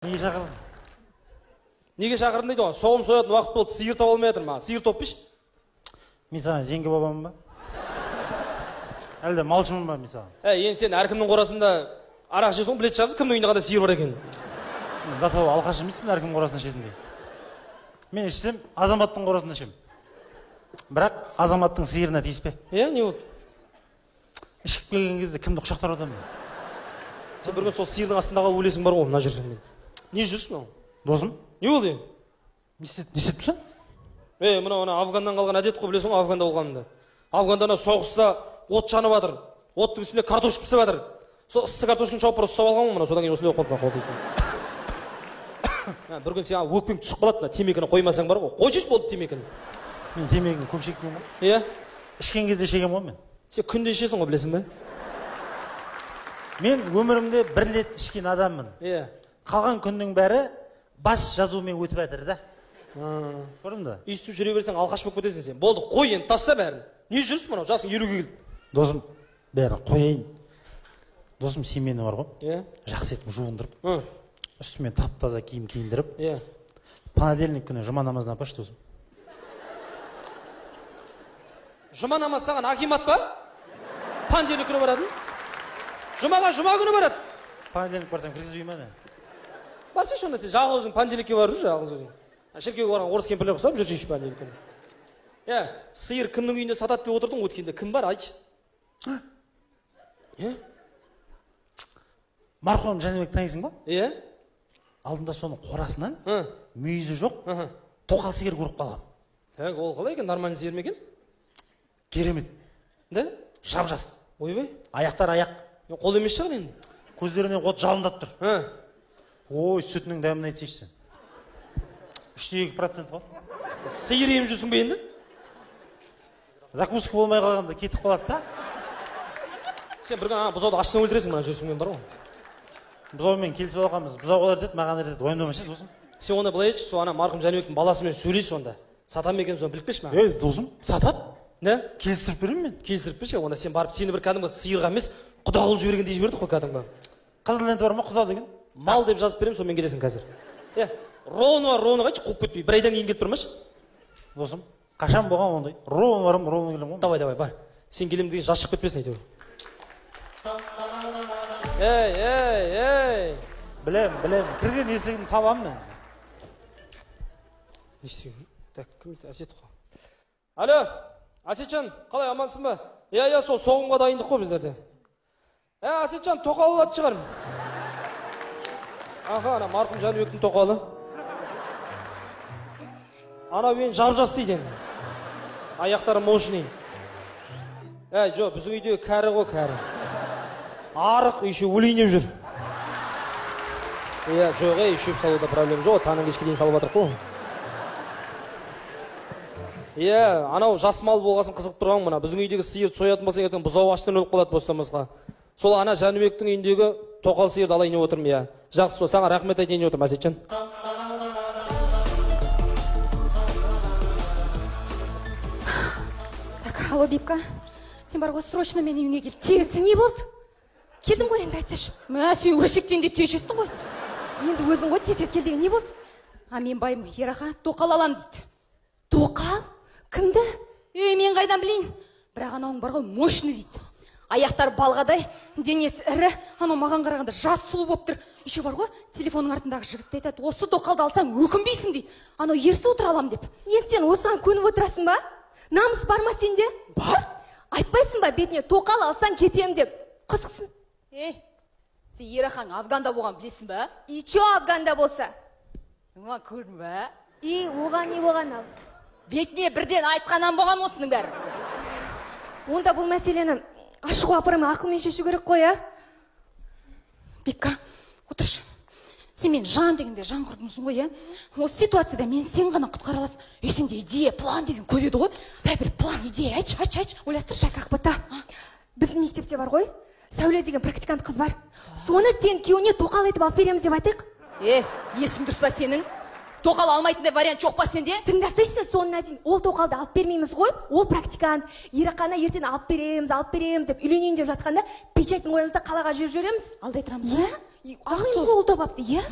Неге шақырдың? Неге шақырдың дейді ғой, соғым соятын уақыт болды, сиыр таба алмай жатыр ма? Сиыр топпиш? Мен саған жеңге бабамын ба? Әлде малшымын ба мен саған? Енді сен әркімнің қорасында арақ ішесің, білет шығарсың, кімнің үйінде қандай сиыр бар екен? Датау алқаш емеспін әркімнің қорасында ішетіндей. Мен ішсем, азаматтың қорасында ішемін. Бірақ азаматтың сиырына тиіспе. Не болды? Ішіп келген кезде кімді құшақтар отырмын? Сен бір күн сол сиырдың астындағы өлесің бар ғой, мына жүрсің мен. Не жүрсің мынау? Досым? Не болды? Не істепсің? Мына Афганнан қалған әдет қой, білесің ғой, Афганда болғанымда. Афганда соғыста от жанып жатыр. Оттың үстінде картошка пісіп жатыр. Сол ыссы картошканы шауып просто ұстап алғанмын мына, содан кейін осындай болып қалды. Бір күн сен өкпең түсіп қалады, темекіні қоймасаң бар ғой. Қойшы болды темекіні. Мен темекіні көп шекпеймін ғой. Иә? Ішкен кезде шегемін ғой мен. Сен күнде ішесің ғой, білесің бе? Мен өмірімде бір рет ішкен адаммын. Иә. Қалған күннің бәрі бас жазумен өтіп жатыр да. Көрдің бе? Естіп жүре берсең алқаш болып кетесің сен. Болды, қой енді, тасса бәрін. Не жүрсің мынау? Жасың 50-ге келді. Досым, бәрін қояйын. Досым семені бар ғой. Иә. Жақсы етіп жуындырып. Үстімен тап-таза киім киіндіріп. Иә. Понедельник күні жұма намазына апаршы, досым. Жұма намаз саған акимат па? Понедельник күні баратын? Жұмаға жұма күні барады. Понедельник барсам кіргізбей ма? Барса шонда сен жалғыз өзің понедельникке барып жүр, жалғыз өзің. Шіркеуге барған орыс кемпірлер ұқсап жүрсейші понедельник күні. Сиыр кімнің үйінде сатады деп отырдың, өткенде кім бар, айтшы? Марқұм Жәнібек танисың ба? Иә. Алдында соның қорасынан мүйізі жоқ, тоқал сиыр көріп қалған. Ол қалай екен, нормальный сиыр ме екен? Керемет. Да? Жап-жас. Ойбай. Аяқтар аяқ. Қол емес шығар енді. Көздерінен от жалындап тұр. Ой, сүтінің дәмін айтсайшы сен. 3,2% ғой. Сиыр еміп жүрсің бе енді? Закуска болмай қалғанда кетіп қалады да. Сен бір күн бұзауды ашына өлтіресің, мына жүрсің мен бар ғой. Бұзаумен келісіп алғанбыз. Бұзау қалар деді, маған деді, ойнамашы досым. Сен онда былай етші, сол марқұм Жәнібектің баласымен сөйлес онда. Сатам екен соны біліп келші ма? Досым, сатады? Не? Келістіріп беремін мен. Келістіріп берші, онда сен барып сені бір кәдімгі сиырға емес, құда қылып жіберген дей жіберді қой кәдімгі. Қызыл ленті бар ма, құда деген? Мал деп жазып беремін, сонымен келесің қазір. Роуны бар, роуны қайтшы, қуып кетпей, бір айдан кейін келіп тұрмашы. Досым, қашан болған ондай? Роуны барым, роуны келем ғой. Давай, бар. Сен келем деген жас шығып кетпесін әйтеуір. Білем, кірген есігін табам мен. Не істеймін? Так, кім Әсет қой. Алло, Әсетжан, қалай амансың ба? Сол соғымға дайындық қой біздерде. Әсетжан, тоқалы ат шығарым. Ана марқұм Жәнібектің тоқалы. Ана мен жап-жас дейді. Аяқтары мощный. Жоқ, біздің үйде кәрі ғой, кәрі. Арық, еще өлейнеп жүр. Жоқ, шөп салуда проблем жоқ, таңнан кешке дейін салып жатыр қой. Анау жас мал болғасын қызық тұрған мұна. Біздің үйдегі сиыр соятын болсаң ертең бұзау аштан өліп қалады бостамасқа. Сол ана Жәнібектің үйіндегі тоқал сиырды алайын деп отырмын. Жақсы, сол саған рахмет айтайын деп отырмын, Әсетжан. Так, алло, Бипка, сен бар ғой, срочно мен үйіңе кел. Терісі не болды? Келдім ғой, енді айтсашы. Сен өсектен деп тез жеттің ғой. Енді өзің ғой, тез кел деген не болды? Мен байым, Ераха, тоқал алам дейді. Тоқал? Кімді? Мен қайдан білейін? Бірақ анауың бар ғой, мощный дейді. Аяқтар балғадай, денесі ірі, анау маған қарағанда жас сұлу болып тұр. Еще бар ғой, телефонның артындағы жігітті айтады, осы тоқалды алсаң өкінбейсің дейді. Анау ерсі отыра алам деп. Енді сен осыған көніп отырасың ба? Намыс бар ма сенде? Бар. Айтпайсың ба бетіне тоқал алсаң кетем деп? Қызықсың. Сен Ерахаң Афганда болған білесің ба? Чо Афганда болса? Оған көрдің ба? Оған не болған ал? Бетіне бірден айтқанан болған осының бәрі. Онда бұл мәселені ашуға апарымы ақылмен шешу керек қой, Бекка, отыршы. Сен мен жан дегенде жан құрдымсың ғой, Осы ситуацияда мен сен ғана құтқара аласың. Сенде идея, план деген көп еді ғой. Бір план, идея, айтшы. Ойластыршы, Ақбота. Біздің мектепте бар ғой, Сәуле деген практикант қыз бар. Соны сен күйеуіне тоқал етіп алып береміз деп айтайық. Есің дұрыс па сенің? тоқал алмайтындай вариант жоқ па сенде? Тыңдасайшы сен соңына дейін ол тоқалды алып бермейміз ғой. Ол практикант. Ерақана ертең алып береміз деп үйленейін деп жатқанда печатын қоямыз да қалаға жүріп жүреміз. Алдай тұрамыз. Иә? Ағайын сол ұлдап апты, иә?